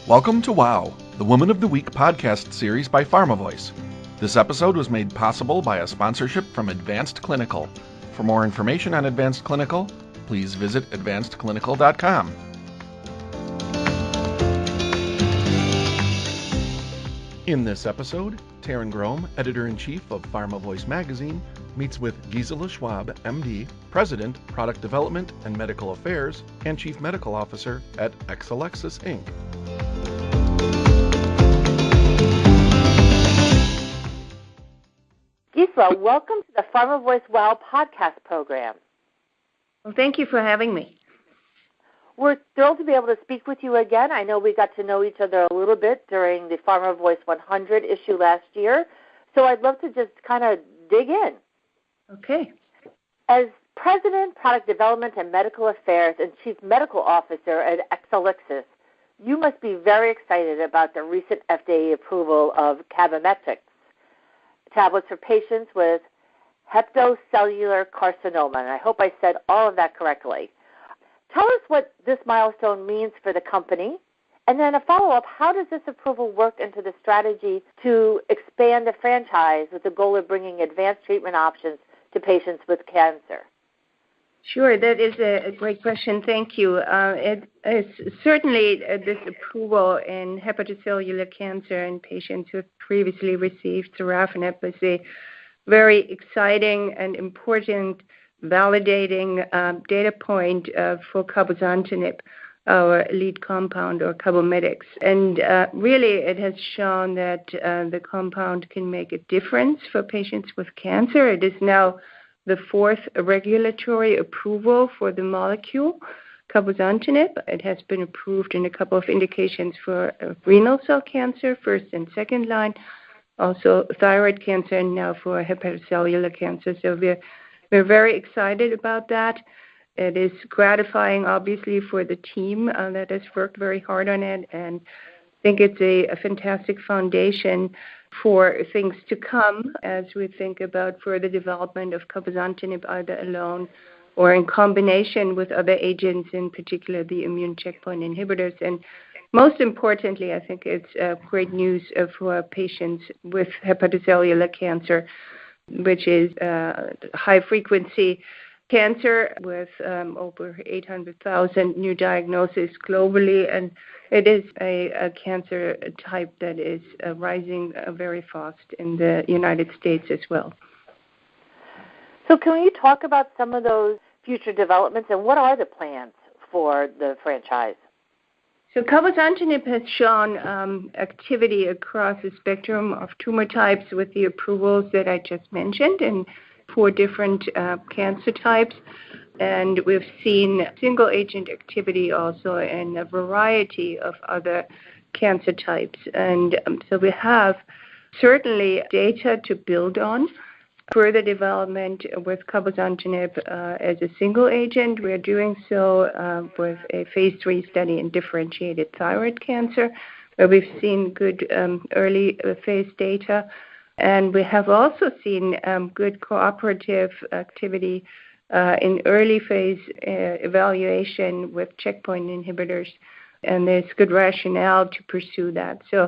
Welcome to WOW, the Woman of the Week podcast series by PharmaVoice. This episode was made possible by a sponsorship from Advanced Clinical. For more information on Advanced Clinical, please visit advancedclinical.com. In this episode, Taryn Grome, editor-in-chief of PharmaVoice magazine, meets with Gisela Schwab, MD, President, Product Development and Medical Affairs, and Chief Medical Officer at Exelixis, Inc. Gisela, welcome to the PharmaVoice WOW podcast program. Well, thank you for having me. We're thrilled to be able to speak with you again. I know we got to know each other a little bit during the PharmaVoice 100 issue last year, so I'd love to just kind of dig in. Okay. As President, Product Development and Medical Affairs and Chief Medical Officer at Exelixis, you must be very excited about the recent FDA approval of Cabometyx, tablets for patients with hepatocellular carcinoma, and I hope I said all of that correctly. Tell us what this milestone means for the company, and then a follow-up, how does this approval work into the strategy to expand the franchise with the goal of bringing advanced treatment options to patients with cancer? Sure, that is a great question. Thank you. Certainly this approval in hepatocellular cancer in patients who have previously received sorafenib is a very exciting and important validating data point for cabozantinib, our lead compound, or Cabometyx. And really it has shown that the compound can make a difference for patients with cancer. It is now the fourth regulatory approval for the molecule, cabozantinib. It has been approved in a couple of indications for renal cell cancer, first and second line, also thyroid cancer, and now for hepatocellular cancer. So we're very excited about that. It is gratifying, obviously, for the team that has worked very hard on it, and I think it's a fantastic foundation for things to come as we think about further development of cabozantinib either alone or in combination with other agents, in particular the immune checkpoint inhibitors. And most importantly, I think it's great news for patients with hepatocellular cancer, which is high-frequency cancer with over 800,000 new diagnoses globally, and it is a cancer type that is rising very fast in the United States as well. So can you talk about some of those future developments, and what are the plans for the franchise? So cabozantinib has shown activity across the spectrum of tumor types with the approvals that I just mentioned in 4 different cancer types. And we've seen single-agent activity also in a variety of other cancer types. And so we have certainly data to build on. Further development with cabozantinib as a single agent. We're doing so with a phase 3 study in differentiated thyroid cancer, where we've seen good early phase data. And we have also seen good cooperative activity in early phase evaluation with checkpoint inhibitors, and there's good rationale to pursue that. So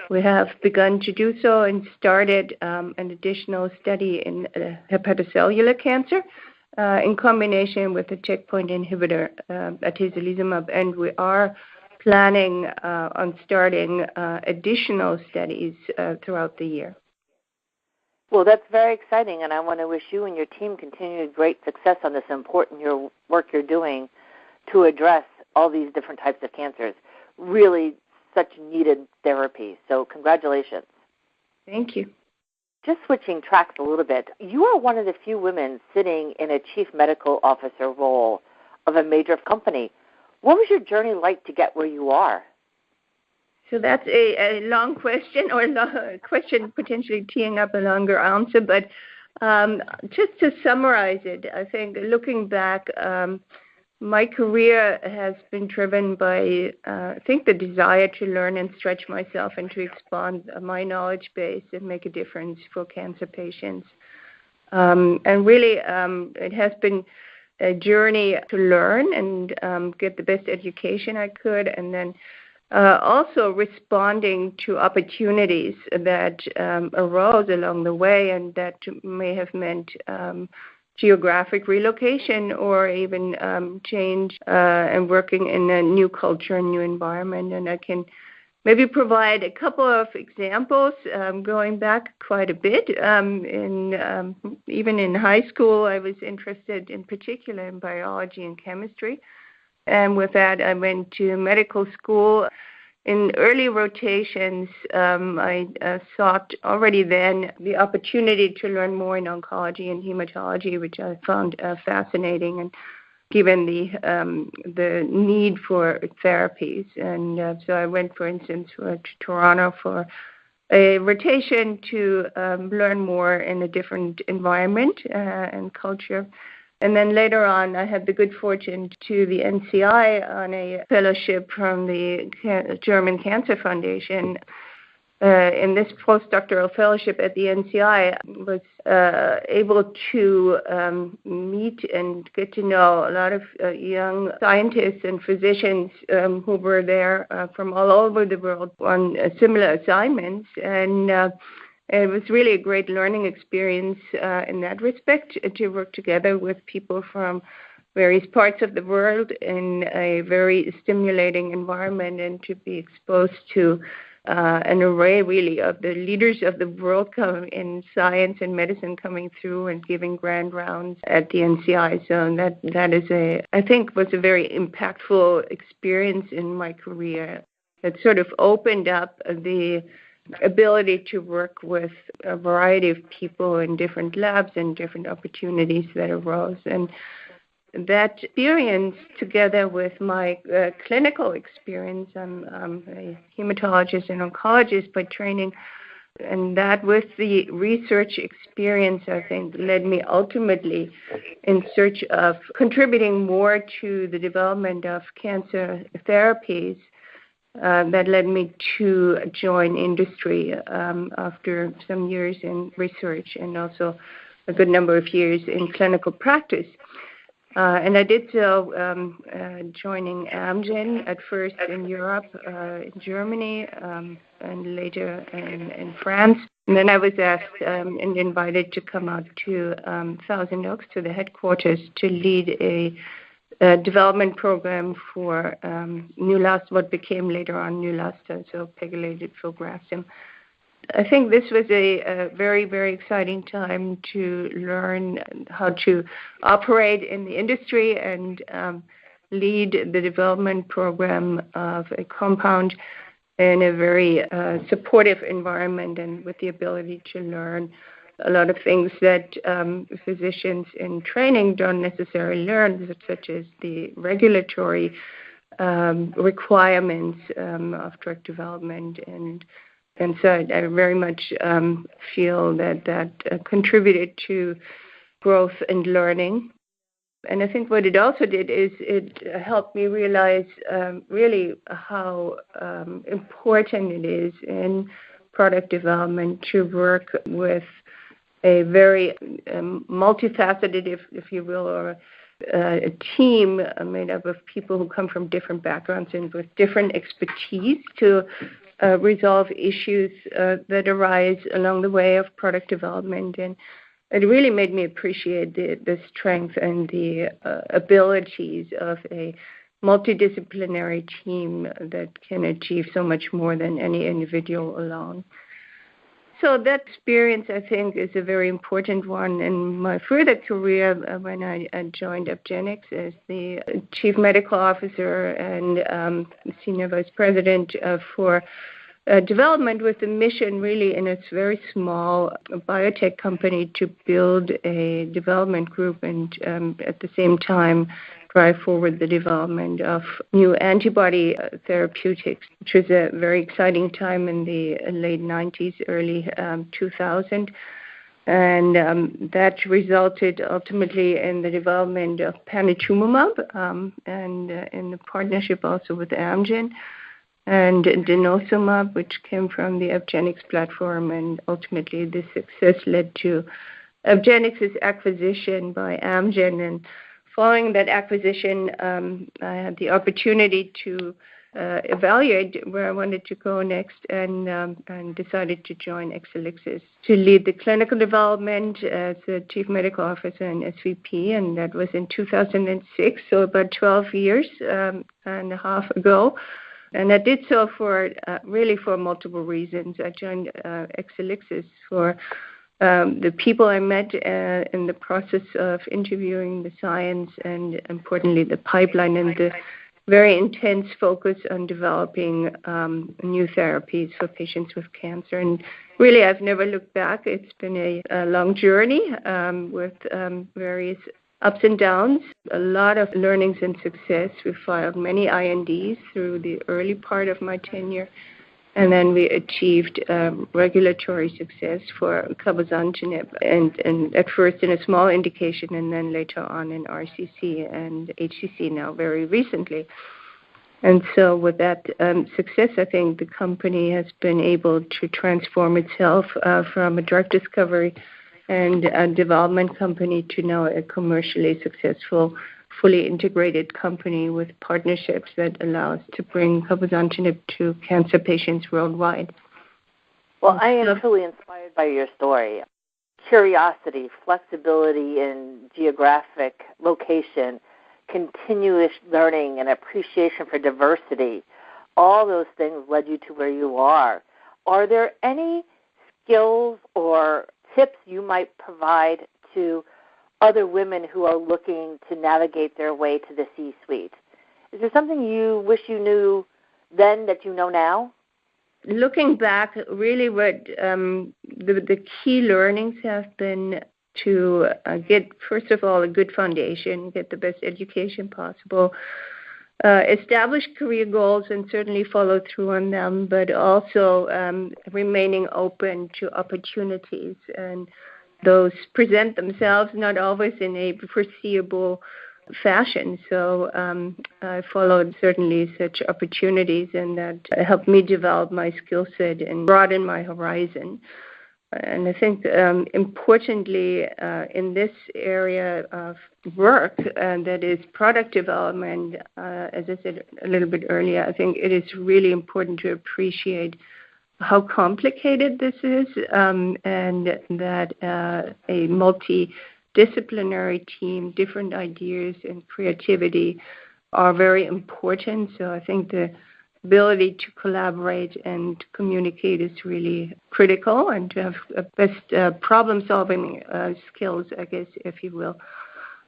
we have begun to do so and started an additional study in hepatocellular cancer in combination with the checkpoint inhibitor atezolizumab, and we are planning on starting additional studies throughout the year. Well, that's very exciting, and I want to wish you and your team continued great success on this important work you're doing to address all these different types of cancers. Really such needed therapies. So congratulations. Thank you. Just switching tracks a little bit, you are one of the few women sitting in a chief medical officer role of a major company. What was your journey like to get where you are? So that's a long question, or a question potentially teeing up a longer answer. But just to summarize it, I think looking back, my career has been driven by, I think, the desire to learn and stretch myself and to expand my knowledge base and make a difference for cancer patients. And really, it has been a journey to learn and get the best education I could, and then also responding to opportunities that arose along the way and that may have meant geographic relocation or even change and working in a new culture and new environment. And I can maybe provide a couple of examples going back quite a bit. Even in high school, I was interested in particular in biology and chemistry. And with that, I went to medical school. In early rotations, I sought already then the opportunity to learn more in oncology and hematology, which I found fascinating, and given the need for therapies. And so I went, for instance, to Toronto for a rotation to learn more in a different environment and culture. And then later on, I had the good fortune to the NCI on a fellowship from the German Cancer Foundation. In this postdoctoral fellowship at the NCI, I was able to meet and get to know a lot of young scientists and physicians who were there from all over the world on similar assignments. And it was really a great learning experience in that respect to work together with people from various parts of the world in a very stimulating environment and to be exposed to an array really of the leaders of the world in science and medicine coming through and giving grand rounds at the NCI. So that is I think was a very impactful experience in my career. It sort of opened up the ability to work with a variety of people in different labs and different opportunities that arose. And that experience, together with my clinical experience, I'm a hematologist and oncologist by training, and that with the research experience, I think, led me ultimately in search of contributing more to the development of cancer therapies. That led me to join industry after some years in research and also a good number of years in clinical practice. And I did so joining Amgen at first in Europe, in Germany, and later in France. And then I was asked and invited to come out to Thousand Oaks, to the headquarters, to lead a development program for Neulasta, what became later on Neulasta, so pegylated filgrastim. I think this was a very, very exciting time to learn how to operate in the industry and lead the development program of a compound in a very supportive environment and with the ability to learn a lot of things that physicians in training don't necessarily learn, such as the regulatory requirements of drug development. And so I very much feel that contributed to growth and learning. And I think what it also did is it helped me realize really how important it is in product development to work with a very multifaceted, if you will, or a team made up of people who come from different backgrounds and with different expertise to resolve issues that arise along the way of product development. And it really made me appreciate the strength and the abilities of a multidisciplinary team that can achieve so much more than any individual alone. So that experience, I think, is a very important one in my further career when I joined Upgenix as the Chief Medical Officer and Senior Vice President for development, with the mission really in its very small biotech company to build a development group and at the same time drive forward the development of new antibody therapeutics, which was a very exciting time in the late 90s, early 2000. And that resulted ultimately in the development of panitumumab and in the partnership also with Amgen, and denosumab, which came from the Upgenix platform. And ultimately this success led to Upgenix's acquisition by Amgen. And following that acquisition, I had the opportunity to evaluate where I wanted to go next, and decided to join Exelixis to lead the clinical development as the Chief Medical Officer and SVP, and that was in 2006, so about 12 years and a half ago. And I did so for multiple reasons. I joined Exelixis for the people I met in the process of interviewing, the science, and importantly the pipeline, and the very intense focus on developing new therapies for patients with cancer. And really, I've never looked back. It's been a long journey with various ups and downs, a lot of learnings and success. We filed many INDs through the early part of my tenure, and then we achieved regulatory success for cabozantinib, and at first in a small indication, and then later on in RCC and HCC now very recently. And so with that success, I think the company has been able to transform itself from a drug discovery and a development company to now a commercially successful, fully integrated company with partnerships that allow us to bring cabozantinib to cancer patients worldwide. Well, I am truly inspired by your story. Curiosity, flexibility in geographic location, continuous learning and appreciation for diversity, all those things led you to where you are. Are there any skills or tips you might provide to other women who are looking to navigate their way to the C-suite? Is there something you wish you knew then that you know now? Looking back, really what the key learnings have been to get, first of all, a good foundation, get the best education possible, establish career goals and certainly follow through on them, but also remaining open to opportunities. And those present themselves not always in a foreseeable fashion. So I followed certainly such opportunities, and that helped me develop my skill set and broaden my horizon. And I think importantly in this area of work, that is product development, as I said a little bit earlier, I think it is really important to appreciate how complicated this is, and that a multidisciplinary team, different ideas and creativity are very important. So I think the ability to collaborate and communicate is really critical, and to have best problem-solving skills, I guess, if you will,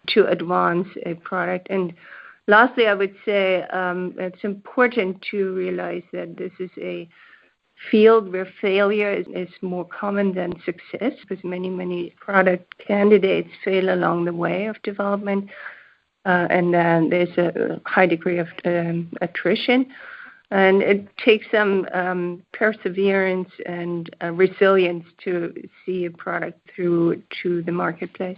to advance a product. And lastly, I would say it's important to realize that this is a field where failure is more common than success, because many product candidates fail along the way of development, and there's a high degree of attrition. And it takes some perseverance and resilience to see a product through to the marketplace.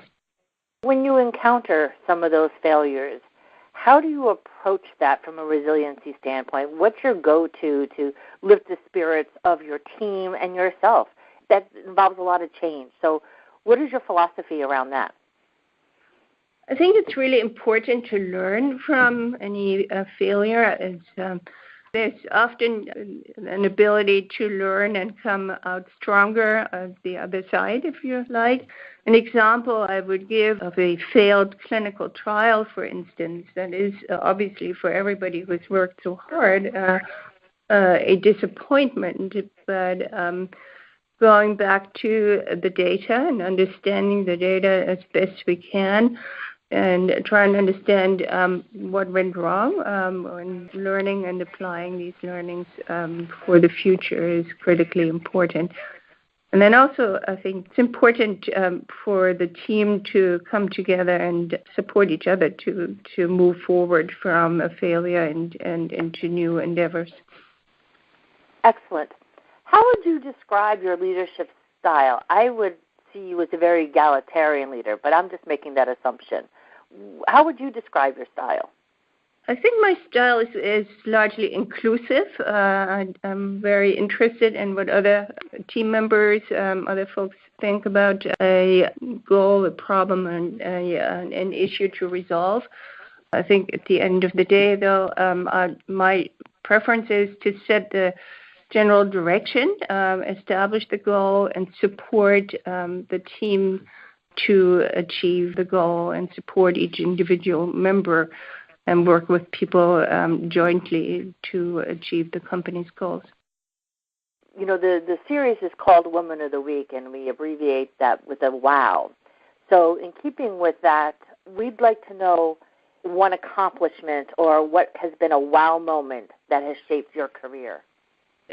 When you encounter some of those failures, how do you approach that from a resiliency standpoint? What's your go-to to lift the spirits of your team and yourself? That involves a lot of change. So what is your philosophy around that? I think it's really important to learn from any failure. There's often an ability to learn and come out stronger on the other side, if you like. An example I would give of a failed clinical trial, for instance, that is obviously for everybody who's worked so hard, a disappointment. But going back to the data and understanding the data as best we can, and try and understand what went wrong, and learning and applying these learnings for the future is critically important. And then also, I think it's important for the team to come together and support each other to move forward from a failure and into new endeavors. Excellent. How would you describe your leadership style? I would see you as a very egalitarian leader, but I'm just making that assumption. How would you describe your style? I think my style is largely inclusive. I'm very interested in what other team members, other folks think about a goal, a problem, and an issue to resolve. I think at the end of the day, though, my preference is to set the general direction, establish the goal, and support the team to achieve the goal and support each individual member and work with people jointly to achieve the company's goals. You know, the series is called Woman of the Week, and we abbreviate that with a WOW. So in keeping with that, we'd like to know one accomplishment or what has been a wow moment that has shaped your career.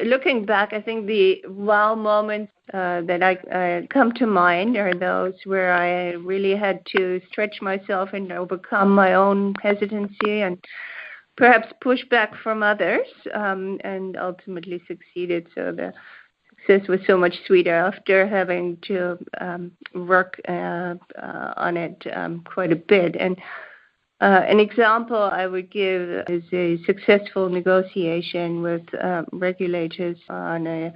Looking back, I think the wow moments that I come to mind are those where I really had to stretch myself and overcome my own hesitancy and perhaps push back from others, and ultimately succeeded. So the success was so much sweeter after having to work on it quite a bit. And an example I would give is a successful negotiation with regulators on a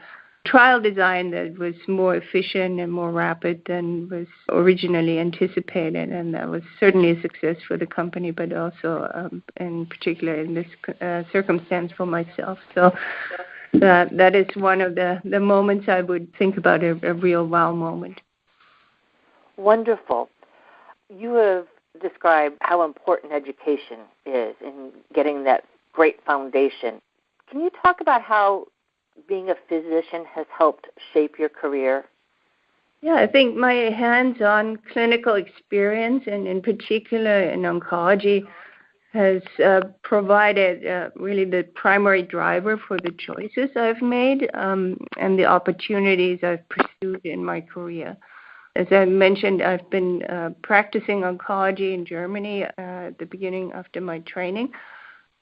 trial design that was more efficient and more rapid than was originally anticipated, and that was certainly a success for the company, but also in particular in this circumstance for myself. So that is one of the moments I would think about, a real wow moment. Wonderful. You have described how important education is in getting that great foundation. Can you talk about how being a physician has helped shape your career? Yeah, I think my hands-on clinical experience, and in particular in oncology, has provided really the primary driver for the choices I've made and the opportunities I've pursued in my career. As I mentioned, I've been practicing oncology in Germany at the beginning after my training,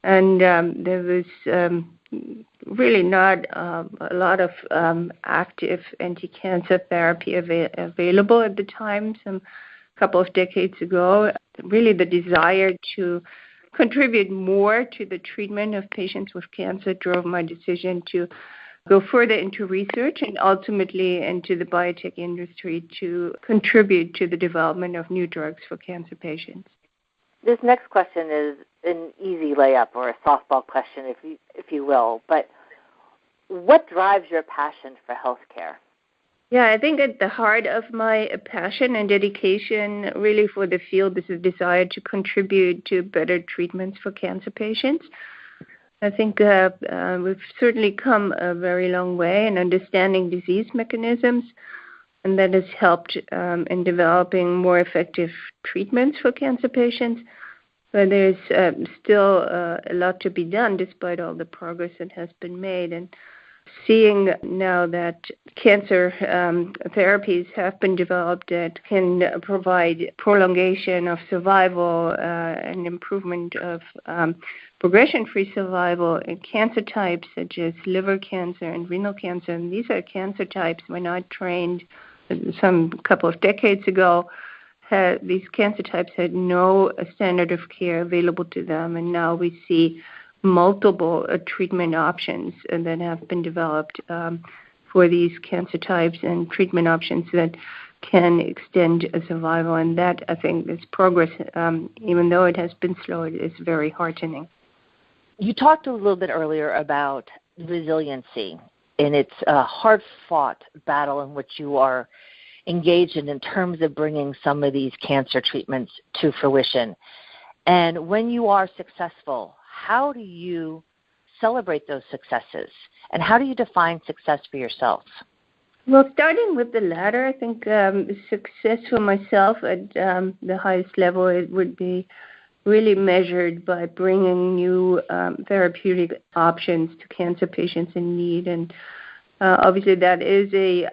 and there was really not a lot of active anti-cancer therapy available at the time, a couple of decades ago. Really the desire to contribute more to the treatment of patients with cancer drove my decision to go further into research and ultimately into the biotech industry to contribute to the development of new drugs for cancer patients. This next question is an easy layup or a softball question, if you will, but what drives your passion for healthcare? Yeah, I think at the heart of my passion and dedication really for the field is a desire to contribute to better treatments for cancer patients. I think we've certainly come a very long way in understanding disease mechanisms, and that has helped in developing more effective treatments for cancer patients. But there's still a lot to be done despite all the progress that has been made. And seeing now that cancer therapies have been developed that can provide prolongation of survival and improvement of progression-free survival in cancer types such as liver cancer and renal cancer. And these are cancer types when I trained some couple of decades ago. These cancer types had no standard of care available to them, and now we see multiple treatment options that have been developed for these cancer types and treatment options that can extend survival. And that, I think, this progress, even though it has been slow, it is very heartening. You talked a little bit earlier about resiliency, and it's a hard-fought battle in which you are engaged in terms of bringing some of these cancer treatments to fruition. And when you are successful, how do you celebrate those successes? And how do you define success for yourself? Well, starting with the latter, I think success for myself at the highest level, it would be really measured by bringing new therapeutic options to cancer patients in need. And obviously that is a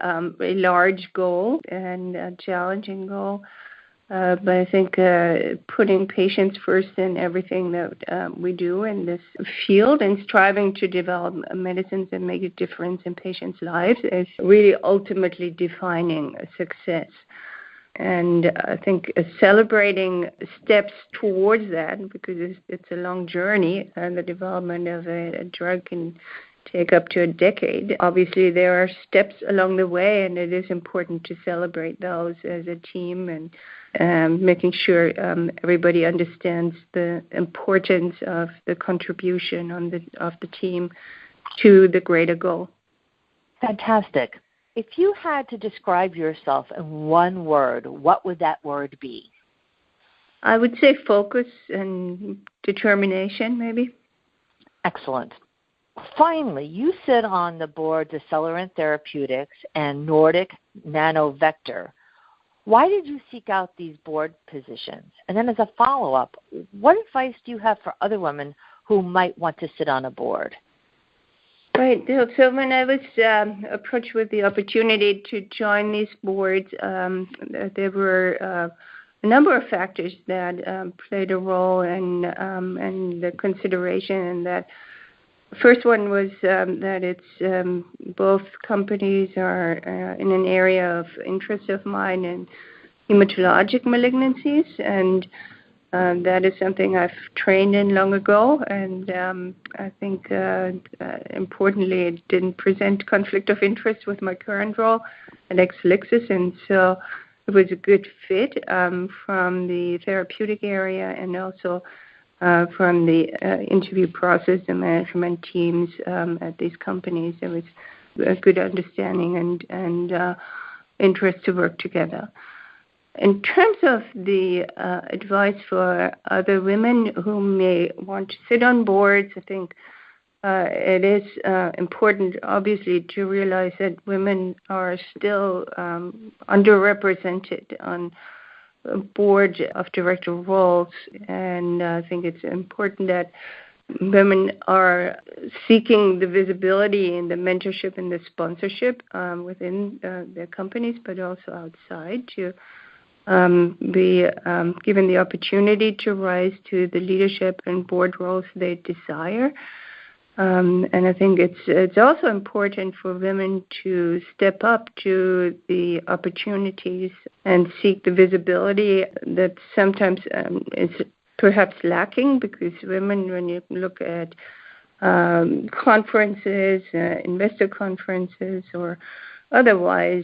large goal and a challenging goal. But I think putting patients first in everything that we do in this field and striving to develop medicines that make a difference in patients' lives is really ultimately defining success. And I think celebrating steps towards that, because it's a long journey, and the development of a drug can take up to a decade. Obviously, there are steps along the way, and it is important to celebrate those as a team and making sure everybody understands the importance of the contribution of the team to the greater goal. Fantastic. If you had to describe yourself in one word, what would that word be? I would say focus and determination, maybe. Excellent. Finally, you sit on the boards of Celarent Therapeutics and Nordic Nanovector. Why did you seek out these board positions? And then as a follow-up, what advice do you have for other women who might want to sit on a board? Right. So when I was approached with the opportunity to join these boards, there were a number of factors that played a role in the consideration. And that first one was that it's both companies are in an area of interest of mine in hematologic malignancies, and that is something I've trained in long ago, and I think importantly it didn't present conflict of interest with my current role at Exelixis, and so it was a good fit from the therapeutic area and also from the interview process, the management teams at these companies. There was a good understanding and interest to work together. In terms of the advice for other women who may want to sit on boards, I think it is important, obviously, to realize that women are still underrepresented on board of director roles, and I think it's important that women are seeking the visibility and the mentorship and the sponsorship within their companies, but also outside, to be given the opportunity to rise to the leadership and board roles they desire. And I think it's also important for women to step up to the opportunities and seek the visibility that sometimes is perhaps lacking, because women, when you look at conferences, investor conferences, or otherwise,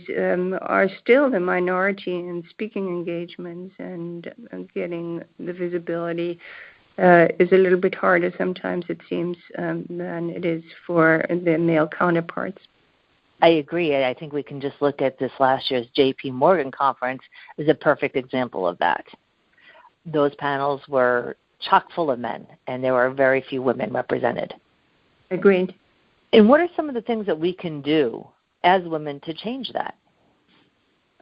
are still the minority in speaking engagements, and getting the visibility is a little bit harder sometimes, it seems, than it is for the male counterparts. I agree. I think we can just look at this last year's J.P. Morgan conference as a perfect example of that. Those panels were chock full of men, and there were very few women represented. Agreed. And what are some of the things that we can do as women to change that?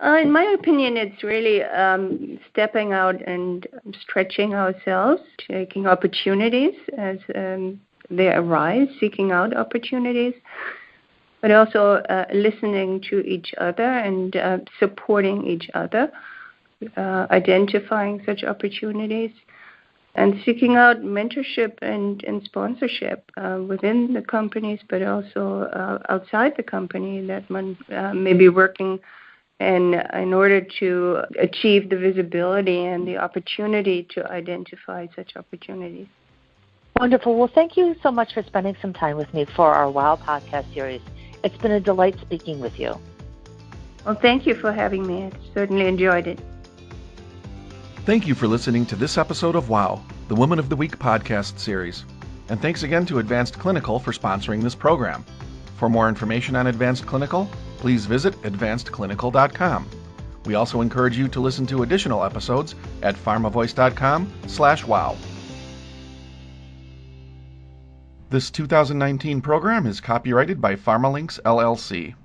In my opinion, it's really stepping out and stretching ourselves, taking opportunities as they arise, seeking out opportunities, but also listening to each other and supporting each other, identifying such opportunities, and seeking out mentorship and sponsorship within the companies, but also outside the company, that one may be working in order to achieve the visibility and the opportunity to identify such opportunities. Wonderful. Well, thank you so much for spending some time with me for our WOW podcast series. It's been a delight speaking with you. Well, thank you for having me. I certainly enjoyed it. Thank you for listening to this episode of WOW, the Woman of the Week podcast series. And thanks again to Advanced Clinical for sponsoring this program. For more information on Advanced Clinical, please visit advancedclinical.com. We also encourage you to listen to additional episodes at pharmavoice.com/wow. This 2019 program is copyrighted by PharmaLinks LLC.